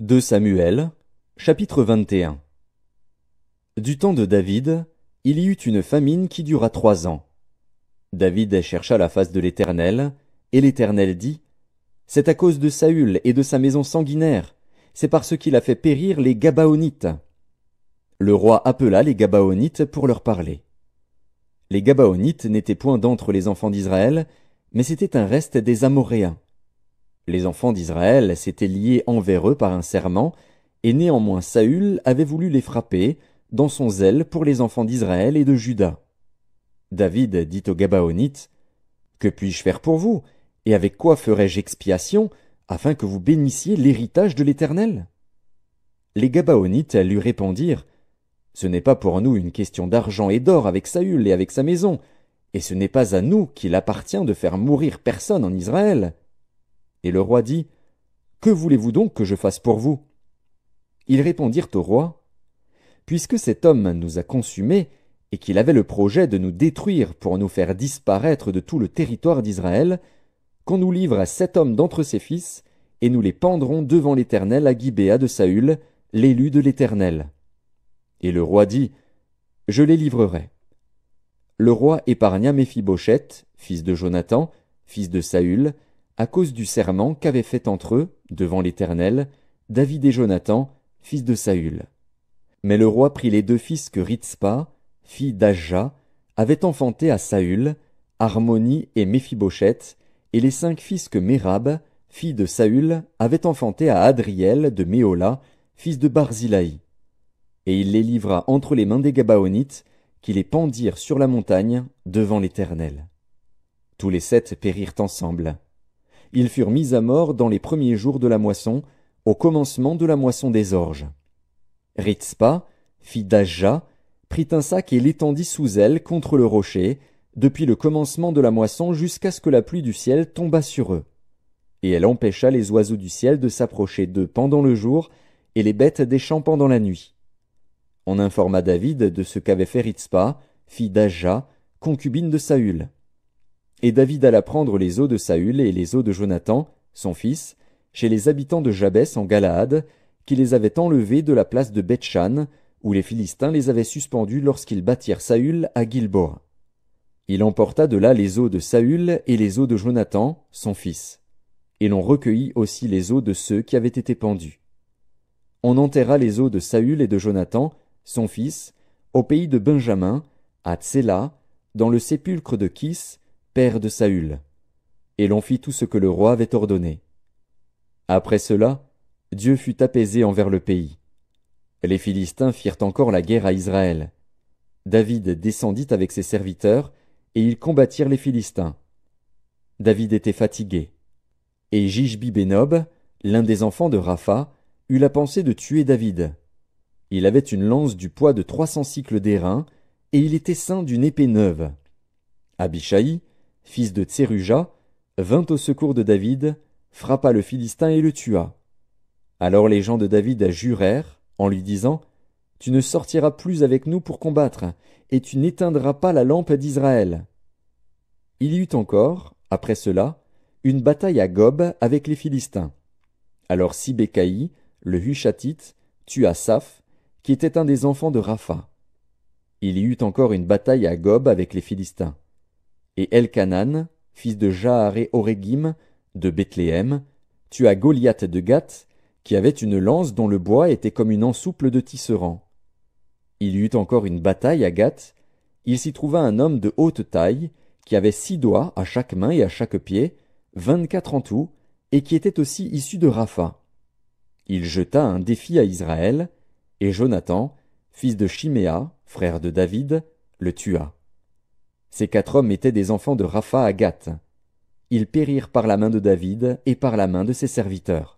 2 Samuel, chapitre 21. Du temps de David, il y eut une famine qui dura 3 ans. David chercha la face de l'Éternel, et l'Éternel dit, C'est à cause de Saül et de sa maison sanguinaire, c'est parce qu'il a fait périr les Gabaonites. Le roi appela les Gabaonites pour leur parler. Les Gabaonites n'étaient point d'entre les enfants d'Israël, mais c'était un reste des Amoréens. Les enfants d'Israël s'étaient liés envers eux par un serment, et néanmoins Saül avait voulu les frapper, dans son zèle pour les enfants d'Israël et de Juda. David dit aux Gabaonites, Que puis-je faire pour vous, et avec quoi ferai-je expiation, afin que vous bénissiez l'héritage de l'Éternel? Les Gabaonites lui répondirent, Ce n'est pas pour nous une question d'argent et d'or avec Saül et avec sa maison, et ce n'est pas à nous qu'il appartient de faire mourir personne en Israël. Et le roi dit, Que voulez-vous donc que je fasse pour vous? Ils répondirent au roi, Puisque cet homme nous a consumés, et qu'il avait le projet de nous détruire pour nous faire disparaître de tout le territoire d'Israël, qu'on nous livre à 7 hommes d'entre ses fils, et nous les pendrons devant l'Éternel à Gibéa de Saül, l'élu de l'Éternel. Et le roi dit, Je les livrerai. Le roi épargna Méphibosheth, fils de Jonathan, fils de Saül, à cause du serment qu'avaient fait entre eux, devant l'Éternel, David et Jonathan, fils de Saül. Mais le roi prit les 2 fils que Ritzpa, fille d'Ajja, avait enfantés à Saül, Harmonie et Méphibosheth, et les 5 fils que Mérab, fille de Saül, avait enfantés à Adriel de Méhola, fils de Barzilai. Et il les livra entre les mains des Gabaonites, qui les pendirent sur la montagne, devant l'Éternel. Tous les 7 périrent ensemble. Ils furent mis à mort dans les premiers jours de la moisson, au commencement de la moisson des orges. Ritzpa, fille d'Ajja, prit un sac et l'étendit sous elle contre le rocher, depuis le commencement de la moisson jusqu'à ce que la pluie du ciel tombât sur eux. Et elle empêcha les oiseaux du ciel de s'approcher d'eux pendant le jour, et les bêtes des champs pendant la nuit. On informa David de ce qu'avait fait Ritzpa, fille d'Ajja, concubine de Saül. Et David alla prendre les os de Saül et les os de Jonathan, son fils, chez les habitants de Jabès en Galaad, qui les avaient enlevés de la place de Beth-Shan, où les Philistins les avaient suspendus lorsqu'ils battirent Saül à Gilboa. Il emporta de là les os de Saül et les os de Jonathan, son fils. Et l'on recueillit aussi les os de ceux qui avaient été pendus. On enterra les os de Saül et de Jonathan, son fils, au pays de Benjamin, à Tséla, dans le sépulcre de Kis, père de Saül. Et l'on fit tout ce que le roi avait ordonné. Après cela, Dieu fut apaisé envers le pays. Les Philistins firent encore la guerre à Israël. David descendit avec ses serviteurs, et ils combattirent les Philistins. David était fatigué. Et Jishbi-Bénob, l'un des enfants de Rapha, eut la pensée de tuer David. Il avait une lance du poids de 300 cycles d'airain, et il était ceint d'une épée neuve. Abishai, fils de Tseruja, vint au secours de David, frappa le Philistin et le tua. Alors les gens de David jurèrent, en lui disant, Tu ne sortiras plus avec nous pour combattre, et tu n'éteindras pas la lampe d'Israël. Il y eut encore, après cela, une bataille à Gob avec les Philistins. Alors Sibécaï, le Hushatite, tua Saph, qui était un des enfants de Rapha. Il y eut encore une bataille à Gob avec les Philistins. Et Elkanan, fils de Jaaré-Oregim, de Bethléem, tua Goliath de Gath, qui avait une lance dont le bois était comme une ensouple de tisserand. Il y eut encore une bataille à Gath. Il s'y trouva un homme de haute taille, qui avait 6 doigts à chaque main et à chaque pied, 24 en tout, et qui était aussi issu de Rapha. Il jeta un défi à Israël, et Jonathan, fils de Chiméa, frère de David, le tua. Ces 4 hommes étaient des enfants de Rapha à Gath. Ils périrent par la main de David et par la main de ses serviteurs.